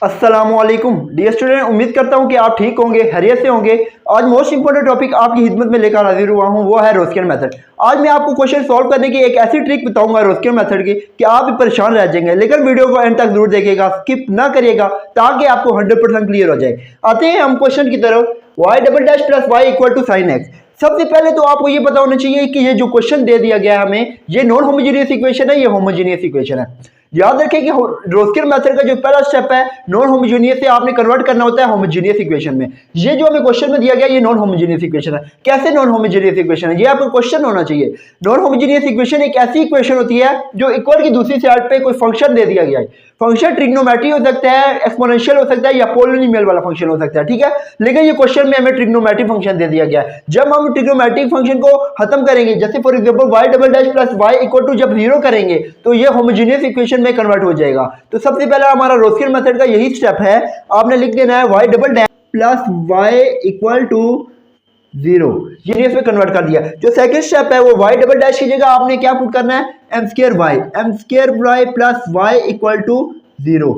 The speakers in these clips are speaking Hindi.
अस्सलामुअलैकुम डियर स्टूडेंट, उम्मीद करता हूँ कि आप ठीक होंगे, खैरियत से होंगे। आज मोस्ट इंपॉर्टेंट टॉपिक आपकी खिदमत में लेकर हाजिर हुआ हूँ, वो है रोस्कियर मेथड। आज मैं आपको क्वेश्चन सॉल्व करने की एक ऐसी ट्रिक बताऊंगा रोस्कियर मेथड की कि आप भी परेशान रह जाएंगे। लेकिन वीडियो को एंड तक जरूर देखिएगा, स्किप ना करिएगा ताकि आपको 100% क्लियर हो जाए। आते हैं हम क्वेश्चन की तरफ। y double dash plus y equal to sine x. सबसे पहले तो आपको ये पता होना चाहिए कि ये जो क्वेश्चन दे दिया गया है हमें, ये नॉन होमोजेनियस इक्वेशन है, ये होमोजेनियस इक्वेशन है। याद रखें कि रोस्कियर मेथड का जो पहला स्टेप है, नॉन होमोजेनियस से आपने कन्वर्ट करना होता है होमोजेनियस इक्वेशन में। ये जो हमें क्वेश्चन में दिया गया ये नॉन होमोजेनियस इक्वेशन है। कैसे नॉन होमोजेनियस इक्वेशन है, ये आपको क्वेश्चन होना चाहिए। नॉन होमोजेनियस इक्वेशन एक ऐसी इक्वेशन होती है जो इक्वल की दूसरी साइड पे कोई फंक्शन दे दिया गया है। फंक्शन ट्रिग्नोमेट्री हो सकता है, एक्सपोनेंशियल हो सकता है, या पोलिनोमियल वाला फंक्शन हो सकता है, ठीक है। लेकिन ये क्वेश्चन में हमें ट्रिग्नोमेट्रिक फंक्शन दे दिया गया है। जब हम ट्रिग्नोमेट्रिक फंक्शन को खत्म करेंगे, जैसे for example y double dash plus y equal to जब 0 करेंगे तो ये होमोजेनियस इक्वेशन में कन्वर्ट हो जाएगा। तो सबसे पहला हमारा रोस्कियर मेथड का यही स्टेप है। आपने लिख देना है y double dash plus y equal to 0, ये इसमें कन्वर्ट कर दिया। जो सेकंड स्टेप है वो y डबल डैश की जगह आपने क्या पुट करना है, m square y plus y equal to 0।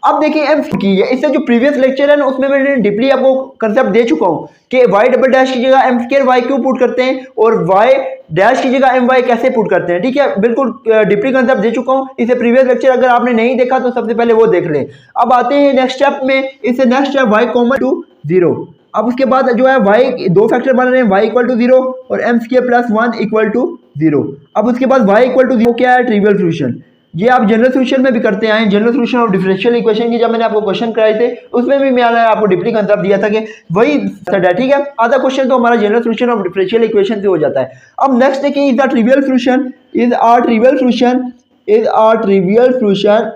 अब देखिए m की है, इससे जो प्रीवियस लेक्चर है ना उसमें मैंने डीपली आपको कंसेप्ट दे चुका हूं कि y डबल डैश की जगह m स्क्वायर y क्यों पुट करते हैं और y डैश की जगह my कैसे पुट करते हैं, ठीक है। बिल्कुल डीपली कंसेप्ट दे चुका हूं। इसे प्रीवियस लेक्चर अगर आपने नहीं देखा तो सबसे पहले वो देख लें। अब आते हैं नेक्स्ट स्टेप में। इसे next step y common to 0। अब उसके बाद जो है y दो फैक्टर बन रहे हैं, y इक्वल टू 0 और m square plus 1 equal to 0। अब उसके बाद y इक्वल टू 0 क्या है, ट्रिवियल सोल्यूशन। ये आप जनरल सोल्यूशन में भी करते हैं। General solution of differential equation की जब मैंने आपको क्वेश्चन कराए थे उसमें भी मैंने आपको डीपली कंसेप्ट दिया था कि वही मेथड है, ठीक है। आधा क्वेश्चन तो हमारा general solution of differential equation से हो जाता है। अब नेक्स्ट देखिए, is the trivial solution is are trivial solution is are trivial solution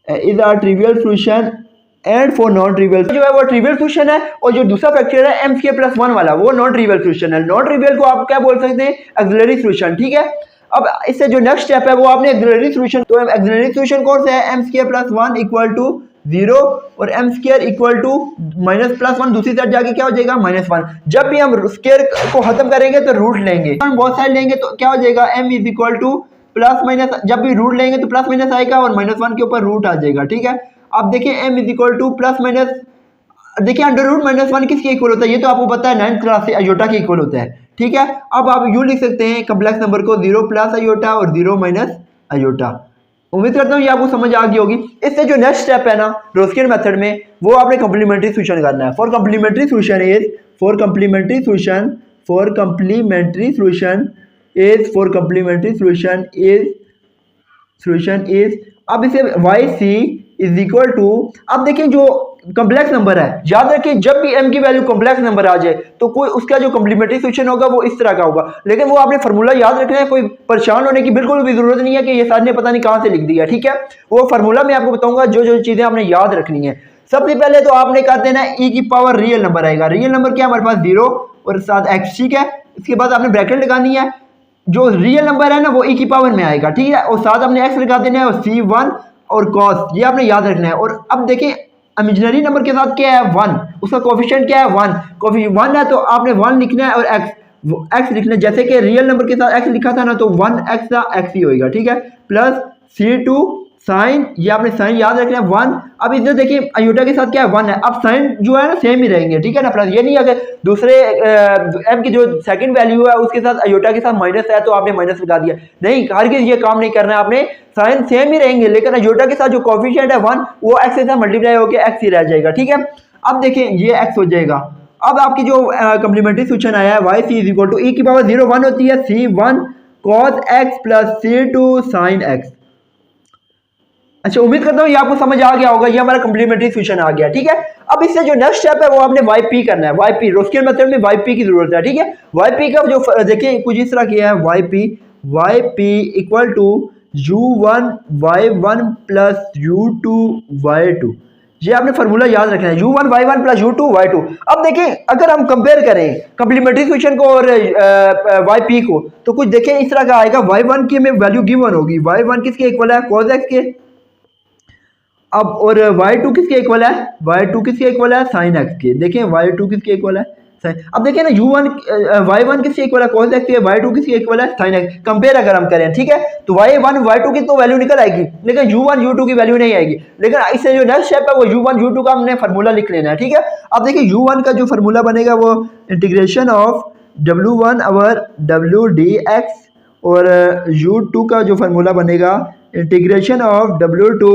is are trivial solution and for non trivial जो है वो ट्रिवियल सोल्यूशन है, और जो दूसरा फैक्टर है m स्क्वायर प्लस 1 वाला वो नॉन ट्रिवियल सोल्यूशन है। नॉन ट्रिवियल को आप क्या बोल सकते हैं, ऑक्सिलरी सोल्यूशन, ठीक है। अब इससे जो नेक्स्ट स्टेप है वो आपने ऑक्सिलरी सोल्यूशन, तो ऑक्सिलरी सोल्यूशन कौन सा है, m square plus 1 equal to 0 और m square equal to minus plus 1 दूसरी साइड जाके क्या हो जाएगा, -1। जब भी हम स्क्वायर को खत्म करेंगे तो रूट लेंगे, हम बहुत साइड लेंगे तो क्या हो जाएगा, m is equal two plus minus, जब भी रूट लेंगे तो प्लस माइनस आएगा और -1 के ऊपर रूट आ जाएगा, ठीक है। अब देखिए m is equal two plus minus, देखिए अंडर रूट -1 किसके इक्वल होता है, ये तो आपको पता है 9th क्लास से, अयोटा के इक्वल होता है, ठीक है। अब आप यूं लिख सकते हैं कॉम्प्लेक्स नंबर को 0 प्लस अयोटा और 0 माइनस अयोटा। उम्मीद करता हूँ ये आपको समझ आ गई होगी। इससे जो नेक्स्ट स्टेप है ना रोस्कियर मेथड में, वो आपने कंप्लीमेंट्री सोल्यूशन करना है। For complementary solution is for complementary solution for complementary solution is for complementary solution is अब इसे y c is equal to, अब देखिए जो कॉम्प्लेक्स नंबर है, याद रखिए जब भी m की वैल्यू कॉम्प्लेक्स नंबर आ जाए तो कोई उसका जो कॉम्प्लीमेंट्री सोल्यूशन होगा वो इस तरह का होगा। लेकिन वो आपने फार्मूला याद रखना है, कोई परेशान होने की बिल्कुल भी जरूरत नहीं है कि ये सर ने पता नहीं कहां से लिख दिया, ठीक है। वो फार्मूला मैं आपको बताऊंगा जो जो चीजें आपने याद रखनी है। सबसे पहले तो आपने कर देना है e की पावर रियल नंबर आएगा। रियल नंबर क्या हमारे पास 0 और साथ x, ठीक है। इसके बाद आपने ब्रैकेट लगानी है, जो रियल नंबर है ना वो e की पावर में आएगा, ठीक है। और साथ आपने x लगा देना है और c1 और cos, ये आपने याद रखना है। और अब देखिए इमेजिनरी नंबर के साथ क्या है 1, उसका कोफिशिएंट क्या है 1, कोफिशिएंट 1 है तो आपने 1 लिखना है और x लिखना है। जैसे कि रियल नंबर के साथ x लिखा था ना तो 1x का x ही होएगा, ठीक है। प्लस c2 साइन, ये आपने साइन याद रखना है 1। अब इधर देखिए अयोटा के साथ क्या है 1 है, अब साइन जो है ना सेम ही रहेंगे, ठीक है ना। प्लस ये नहीं अगर दूसरे m की जो सेकंड वैल्यू है उसके साथ अयोटा के साथ माइनस है तो आपने माइनस लगा दिया, नहीं, हर किसी ये काम नहीं करना है आपने। साइन सेम ही रहेंगे लेकिन अयोटा के साथ जो कोफिशिएंट है 1 वो x के साथ मल्टीप्लाई होकर x ही रह जाएगा, ठीक है। अब देखिए ये x हो जाएगा। अब आपकी जो कंप्लीमेंट्री सोल्यूशन आया है y c is equal to e की पावर 0 1 होती है c1 cos x plus c2 sin x। अच्छा, उम्मीद करता हूँ ये आपको समझ आ गया होगा। ये हमारा कंप्लीमेंट्री सोल्यूशन आ गया, ठीक है। अब इससे जो नेक्स्ट स्टेप है वो आपने yp करना है। yp रोस्कियर मेथड में yp की जरूरत है, ठीक है। yp का जो देखिए कुछ इस तरह किया है, yp equal to u1 y1 plus u2 y2, ये आपने फार्मूला याद रखना है, u1 y1 plus u2 y2। अब देखिए अगर हम कंपेयर करें कंप्लीमेंट्री सोल्यूशन को और yp को तो कुछ देखिए इस तरह का आएगा। y1 की में वैल्यू गिवन होगी, y1 किसके इक्वल है, cos x के। अब और y2 किसके इक्वल है, y2 किसके इक्वल है, sin x के। देखें y2 किसके इक्वल है, अब देखिए ना u1 y1 किसके इक्वल है cos x, y2 किसके इक्वल है sin x। कंपेयर अगर हम करें, ठीक है, तो y1 y2 की तो वैल्यू निकल आएगी, लेकिन u1 u2 की वैल्यू नहीं आएगी। लेकिन इससे जो नेक्स्ट स्टेप है वो u1 u2 का हमने फार्मूला लिख लेना है, ठीक है। अब देखिए u1 का जो फार्मूला बनेगा वो integration of w1 over w dx, और u2 का जो फार्मूला बनेगा integration of w2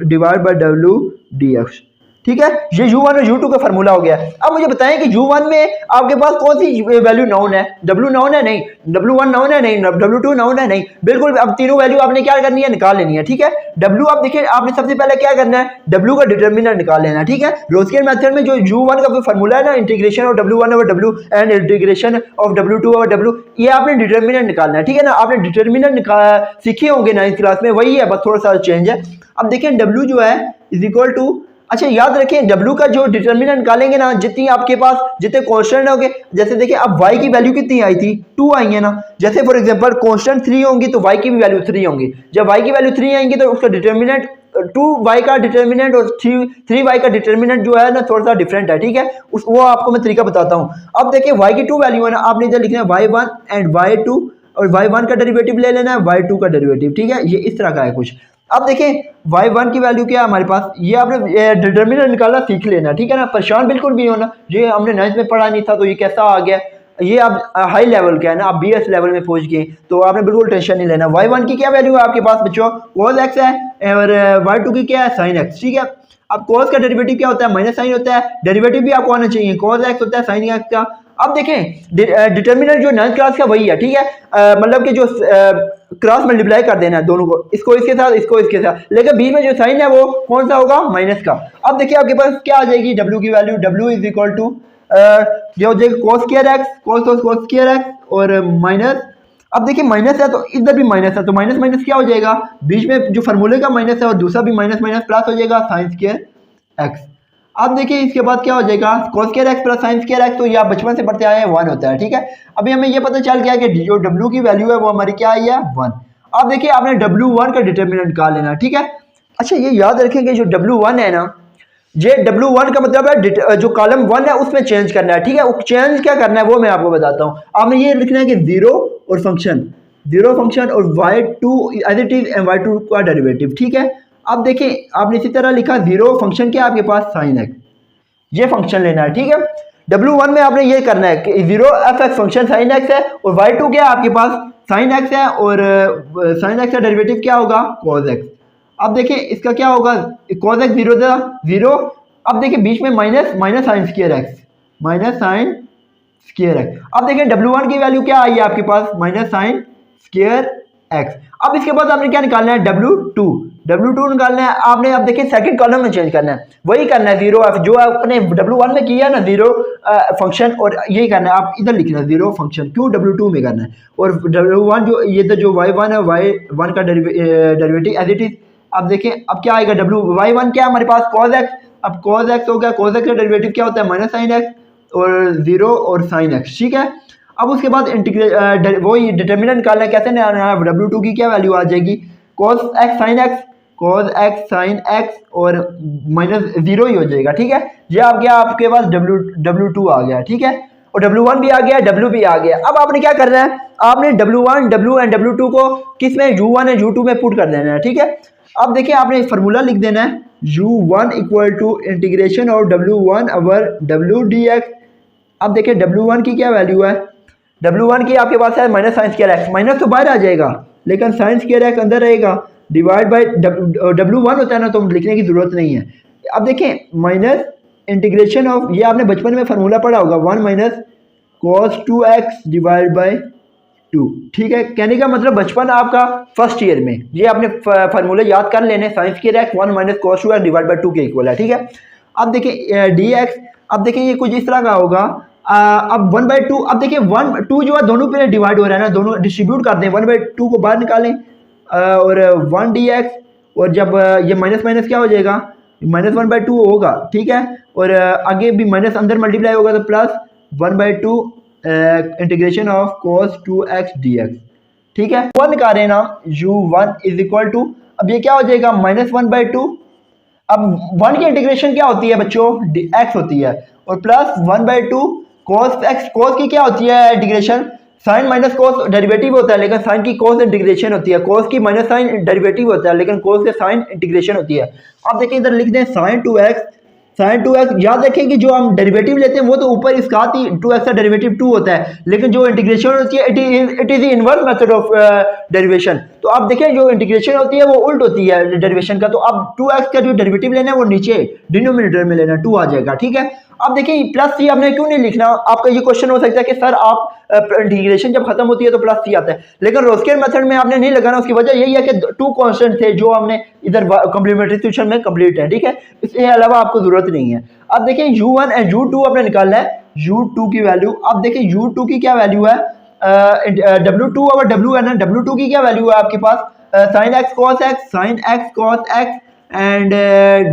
divide by w dx, ठीक है। ये u1 और u2 का फार्मूला हो गया। अब मुझे बताएं कि u1 में आपके पास कौन सी वैल्यू नाउन है? w नाउन है नहीं, w1 नाउन है नहीं, w2 नाउन है नहीं, बिल्कुल। अब तीनों वैल्यू आपने क्या करनी है, निकाल लेनी है, ठीक है। w आप देखिए, आपने सबसे पहले क्या करना है, w का डिटरमिनेंट निकाल लेना है, ठीक है। रोस्कियन मेथड में जो u1 का फार्मूला है ना, integration of w1 over w and integration of w2 over w, ये आपने डिटरमिनेंट निकालना है, ठीक है ना। आपने डिटरमिनेंट सीखे होंगे 9th क्लास में, वही है, बस थोड़ा सा चेंज है। अब देखिए w जो है इज इक्वल टू, अच्छा याद रखें w का जो डिटरमिनेंट निकालेंगे ना, जितनी आपके पास जितने कांस्टेंट होंगे, जैसे देखिए अब y की वैल्यू कितनी आई थी, 2 आई है ना। जैसे फॉर एग्जांपल कांस्टेंट 3 होंगी तो y की भी वैल्यू 3 होंगी। जब y की वैल्यू 3 आएंगी तो उसका डिटरमिनेंट 2y का डिटरमिनेंट और 3y का डिटरमिनेंट जो है ना थोड़ा सा डिफरेंट है, ठीक है। वो आपको मैं तरीका बताता हूँ। अब देखिए y की 2 वैल्यू है ना, आपने इधर लिखना है y1 एंड y2, और y1 का डेरिवेटिव ले लेना है, y2 का डेरिवेटिव, ठीक है। ये इस तरह का है कुछ। अब देखें y1 की वैल्यू क्या है हमारे पास, ये आपने डिटरमिनेंट निकालना सीख लेना, ठीक है ना। परेशान बिल्कुल भी होना, ये हमने 9th में पढ़ा नहीं था तो ये कैसा आ गया, ये आप हाई लेवल का है ना, आप BS लेवल में पहुंच गए तो आपने बिल्कुल टेंशन नहीं लेना। y1 की क्या वैल्यू है आपके पास बच्चों, cos x है, और y2 की क्या है, sin x, ठीक है। अब cos का डेरिवेटिव क्या होता है, माइनस साइन होता है, डेरिवेटिव भी आपको आना चाहिए, cos x होता है sin x का। अब देखें डिटरमिनेंट जो 9th क्लास का वही है, ठीक है। मतलब कि जो क्रॉस मल्टीप्लाई कर देना है दोनों को, इसको इसके साथ, इसको इसके साथ, लेकिन बीच में जो साइन है वो कौन सा होगा, माइनस का। अब देखिए आपके पास क्या आ जाएगी w की value, w is equal to जो हो जाएगा cos square x, cos square x और माइनस। अब देखिए माइनस है तो इधर भी माइनस है, तो माइनस माइनस क्या हो जाएगा, बीच में जो फार्मूले का माइनस है और दूसरा भी माइनस माइनस प्लस हो जाएगा साइन स्क्वायर x। अब देखिए इसके बाद क्या हो जाएगा, cos square x plus sine square x, तो ये आप बचपन से पढ़ते आए हैं 1 होता है, ठीक है। अभी हमें ये पता चल गया कि जो w की वैल्यू है वो हमारी क्या आई है, 1। अब देखिए आपने w1 का डिटरमिनेंट निकाल लेना, ठीक है। अच्छा ये याद रखेंगे जो w1 है ना, ये w1 का मतलब है जो कॉलम 1 है उसमें चेंज करना है, ठीक है। वो चेंज क्या करना है वो मैं आपको बताता हूँ। आपने ये लिखना है कि जीरो और फंक्शन और y2 as it is and y2 का डेरिवेटिव, ठीक है। अब देखिए आपने इसी तरह लिखा, जीरो फंक्शन क्या आपके पास, साइन x, ये फंक्शन लेना है, ठीक है। w1 में आपने ये करना है कि zero fx function sine x है, और y2 क्या है आपके पास, साइन x है, और साइन x का डेरिवेटिव क्या होगा, cos x। अब देखिए इसका क्या होगा, cos x जीरो था जीरो। अब देखिए बीच में minus minus sine square x, minus sine square x। अब देखिए w1 की वैल्यू क्या आई है आपके पास, माइनस साइन स्क्वायर x। अब इसके बाद आपने क्या निकालना है, w2 निकालना है आपने। अब देखिए सेकंड कॉलम में चेंज करना है, वही करना है, जीरो जो आपने w1 में किया ना, जीरो फंक्शन, और यही करना है आप इधर लिखना जीरो फंक्शन, क्यों w2 में करना है। और w1 जो ये जो y1 है, y1 का डेरिवेटिव एज इट इज। अब देखिए अब क्या आएगा, y1 क्या है हमारे पास, cos x। अब cos x हो गया, cos x का डेरिवेटिव क्या होता है, माइनस साइन x और जीरो और साइन x, ठीक है। अब उसके बाद वही डिटरमिनेंट निकालना है, कैसे निकालना है, w2 की क्या वैल्यू आ जाएगी, cos x sin x और माइनस जीरो ही हो जाएगा, ठीक है। ये आपके पास w2 आ गया, ठीक है, और w1 भी आ गया, w भी आ गया। अब आपने क्या करना है, आपने w1 w एंड w2 को किस में, u1 एंड u2 में पुट कर देना है, ठीक है। अब देखिए आपने फार्मूला लिख देना है, u1 equal to integration of w1 over w dx। अब देखिए w1 की क्या वैल्यू है, w1 की आपके पास है minus sine square x, minus तो बाहर आ जाएगा लेकिन साइन स्क्वायर x अंदर रहेगा, डिवाइड बाय w1 होता है ना, तो लिखने की जरूरत नहीं है। अब देखें माइनस इंटीग्रेशन ऑफ, ये आपने बचपन में फार्मूला पढ़ा होगा, 1 minus cos 2x divide by 2, ठीक है। कहने का मतलब बचपन आपका फर्स्ट ईयर में ये आपने फार्मूले याद कर लेने, sine square x 1 minus cos 2x divide by 2 के इक्वल है, ठीक है। अब देखिए dx, अब देखिए ये कुछ इस तरह का होगा। अब 1/2, अब देखिए 1 2 जो है दोनों पे डिवाइड हो रहा है ना, दोनों डिस्ट्रीब्यूट कर दें, 1/2 को बाहर निकालें और 1 dx, और जब ये माइनस माइनस क्या हो जाएगा, माइनस 1/2 होगा, ठीक है। और आगे भी माइनस अंदर मल्टीप्लाई होगा तो plus 1/2 integration of cos 2x dx, ठीक है। 1 निकाल रहे हैं ना, u1 इज इक्वल टू, अब ये क्या हो जाएगा, माइनस 1/2। अब 1 की इंटीग्रेशन क्या होती है बच्चों, x होती है, और प्लस 1/2 cos x, cos की क्या होती है integration, sine minus cos derivative होता है, लेकिन साइन की कोस इंटीग्रेशन होती है। कोस की माइनस साइन डेरिवेटिव होता है, लेकिन कोस के साइन इंटीग्रेशन होती है। अब देखिए इधर लिख दें साइन 2x, साइन 2x। याद रखें कि जो हम डेरिवेटिव लेते हैं वो तो ऊपर इसका 2x का डेरिवेटिव 2 होता है, लेकिन जो इंटीग्रेशन होती है it is inverse method of derivation. तो आप देखें जो इंटीग्रेशन होती है वो उल्ट होती है डेरिवेशन का। तो अब 2x का जो डेरिवेटिव लेना है वो नीचे डिनोमिनेटर में लेना, 2 आ जाएगा, ठीक है। अब देखिए प्लस सी आपने क्यों नहीं लिखना, आपका ये क्वेश्चन हो सकता है कि सर आप इंटीग्रेशन जब खत्म होती है तो प्लस सी आता है, लेकिन रोस्केर मेथड में आपने नहीं लगाना। उसकी वजह यही है कि 2 कांस्टेंट थे जो हमने इधर कॉम्प्लीमेंट्री सॉल्यूशन में कंप्लीट है, ठीक है। इसके अलावा आपको जरूरत नहीं है। अब देखिए u1 एंड u2 आपने निकालना है, u2 की वैल्यू। अब देखिए u2 की क्या वैल्यू है, w2 और w है ना, w2 की क्या वैल्यू है आपके पास, sine x cos x, sine x cos x and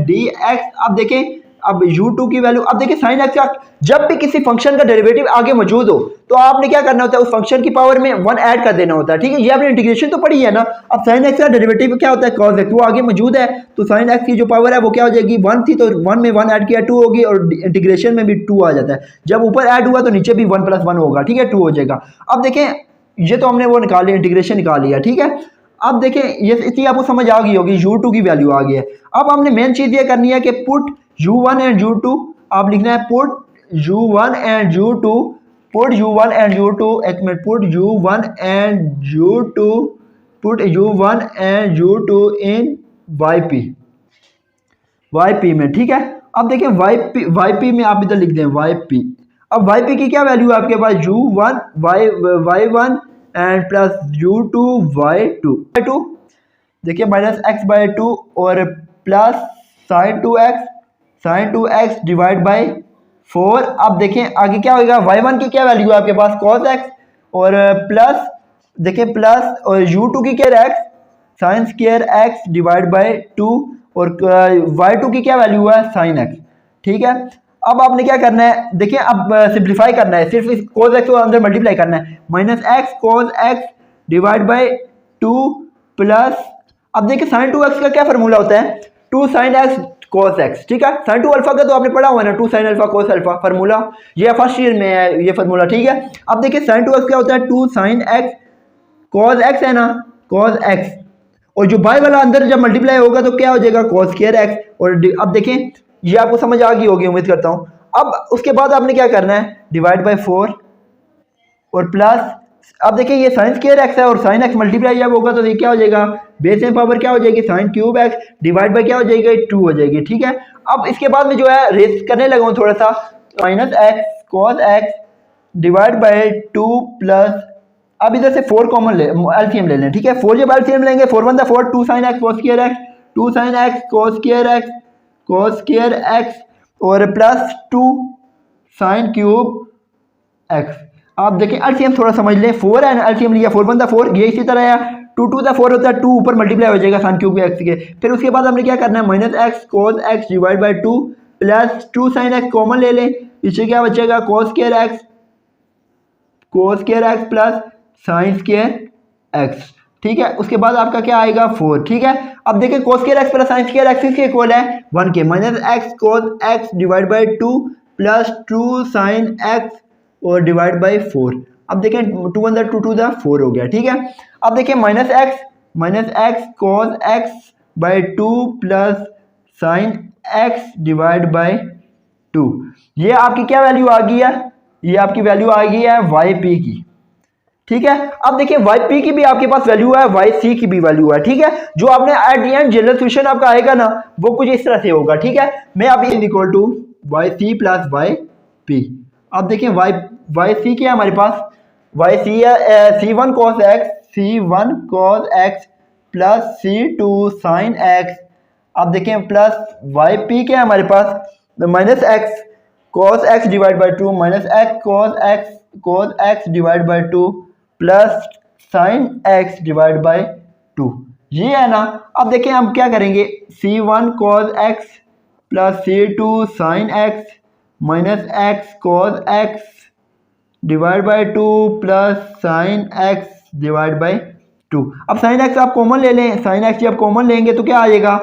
dx। अब देखें अब u2 की वैल्यू, अब देखिए साइन एक्स का जब भी किसी फंक्शन का डेरिवेटिव आगे मौजूद हो तो आपने क्या करना होता है, उस फंक्शन की पावर में 1 ऐड कर देना होता है, ठीक है। ये आपने इंटीग्रेशन तो पढ़ी है ना। अब साइन एक्स का डेरिवेटिव क्या होता है, cos x, वो आगे मौजूद है, तो साइन एक्स की जो पावर है वो क्या हो जाएगी, 1 थी तो 1 में 1 ऐड किया 2 होगी, और इंटीग्रेशन में भी 2 आ जाता है। जब ऊपर ऐड हुआ तो नीचे भी 1 + 1 होगा, ठीक है, 2 हो जाएगा। अब देखें ये तो हमने वो निकाल लिया, इंटीग्रेशन निकाल लिया, ठीक है। अब देखें ये इतनी आपको समझ आ गई होगी, u2 की वैल्यू आ गई है। अब हमने मेन चीज ये करनी है कि पुट u1 एंड u2, आप लिखना है put u1 and u2, put u1 and u2, एक minute, put u1 and u2, put u1 and u2 in yp में, ठीक है। अब देखें yp में आप इधर लिख दें yp। अब yp की क्या वैल्यू है आपके पास, u1 y1 and plus u2 y2, देखिए माइनस x/2 और plus sign 2x divide by 4। अब देखें आगे क्या होगा, y1 की क्या वैल्यू है आपके पास, cos x, और प्लस देखें प्लस, और u2 की क्या है, sine square x divide by 2, और y2 की क्या वैल्यू है, साइन x, ठीक है। अब आपने क्या करना है, देखिए अब सिंप्लीफाई करना है, सिर्फ इस cos x को अंदर मल्टीप्लाई करना है, minus x cos x divide by 2 plus, अब देखिए साइन 2x का क्या फार्मूला होता है, 2 sin x cos x, ठीक है। साइन 2 अल्फा का तो आपने पढ़ा हुआ है ना, 2 sin alpha cos alpha formula, ये फर्स्ट ईयर में है ये फार्मूला, ठीक है। अब देखिए साइन 2x क्या होता है, 2 sin x cos x है ना, cos x, और जो बाय वाला अंदर जब मल्टीप्लाई होगा तो क्या हो जाएगा, cos स्क्वायर x। और अब देखें ये आपको समझ आ गई होगी उम्मीद करता हूँ। अब उसके बाद आपने क्या करना है, डिवाइड बाई 4 और प्लस, अब देखिए ये साइन स्क्वायर x है और साइन x मल्टीप्लाई जब होगा तो ये क्या हो जाएगा, बेस में पावर क्या हो जाएगी, sine cube x divide by क्या हो जाएगी, 2 हो जाएगी, ठीक है। अब इसके बाद में जो है रेस करने लगा हूँ थोड़ा सा, minus x cos x divide by 2 plus, अब इधर से 4 कॉमन ले, एलसीएम ले लें, ठीक है। 4 जब एलसीएम लेंगे 4 1 4, 2 sin x cos square x, 2 sin x cos square x और प्लस 2 sin क्यूब x। आप देखें एलसीएम थोड़ा समझ लें, 4 है एलसीएम लिया, 4 1 4, ये इसी तरह है, 2 2 4 होता है, 2 ऊपर मल्टीप्लाई हो जाएगा sin क्यूब x के। फिर उसके बाद हमने क्या करना है, minus x cos x divide by 2 plus 2 sin x common ले लें, पीछे क्या बचेगा, cos square x plus sine square x, ठीक है। उसके बाद आपका क्या आएगा 4, ठीक है। अब देखिए cos square x plus sine square x किसके इक्वल है, 1 के, minus x cos x divide by 2 plus 2 sin x और डिवाइड बाई 4। अब देखें 2 1 2 2 4 हो गया, ठीक है। अब देखिए minus x cos x by 2 plus sine x divide by 2, ये आपकी क्या वैल्यू आ गई है, ये आपकी वैल्यू आ गई है yp की, ठीक है। अब देखिए yp की भी आपके पास वैल्यू है, yc की भी वैल्यू है, ठीक है। जो आपने at the end general solution आपका आएगा ना वो कुछ इस तरह से होगा, ठीक है। मैं अब is equal to yc plus yp। अब देखिए yc क्या है हमारे पास, yc है c1 cos x plus c2 sin x। अब देखें प्लस yp क्या है हमारे पास, minus x cos x divide by 2 minus x cos x divide by 2 plus sine x divide by 2, ये है ना। अब देखें हम क्या करेंगे, c1 cos x plus c2 sin x minus x cos x divide by 2 plus sine x divide by 2। अब साइन x आप कॉमन ले लें, साइन x जब कॉमन लेंगे तो क्या आएगा,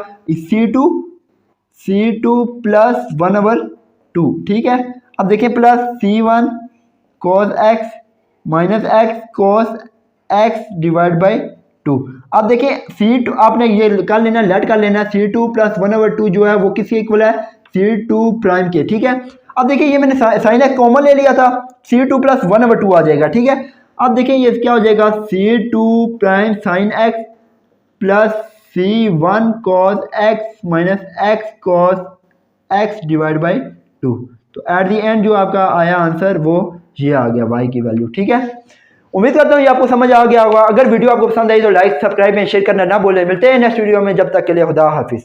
c2 प्लस 1/2, ठीक है। अब देखिए plus c1 cos x minus x cos x divide by 2। अब देखिए C2 आपने ये कर लेना, लेट कर लेना, C2 प्लस 1/2 जो है वो किसके इक्वल है, C2 प्राइम के। ठीक है, अब देखिए ये मैंने साइन एक्स कॉमन ले लिया था, C2 प्लस 1/2 आ जाएगा। ठीक है, अब देखिए ये क्या हो जाएगा, C2 prime sine x plus C1 cos x minus x cos x divide by 2। तो एट दी एंड जो आपका आया आंसर वो ये आ गया y की वैल्यू। ठीक है, उम्मीद करता हूँ ये आपको समझ आ गया होगा। अगर वीडियो आपको पसंद आई तो लाइक सब्सक्राइब एंड शेयर करना ना भूलें। मिलते हैं नेक्स्ट वीडियो में, जब तक के लिए खुदा हाफिज़।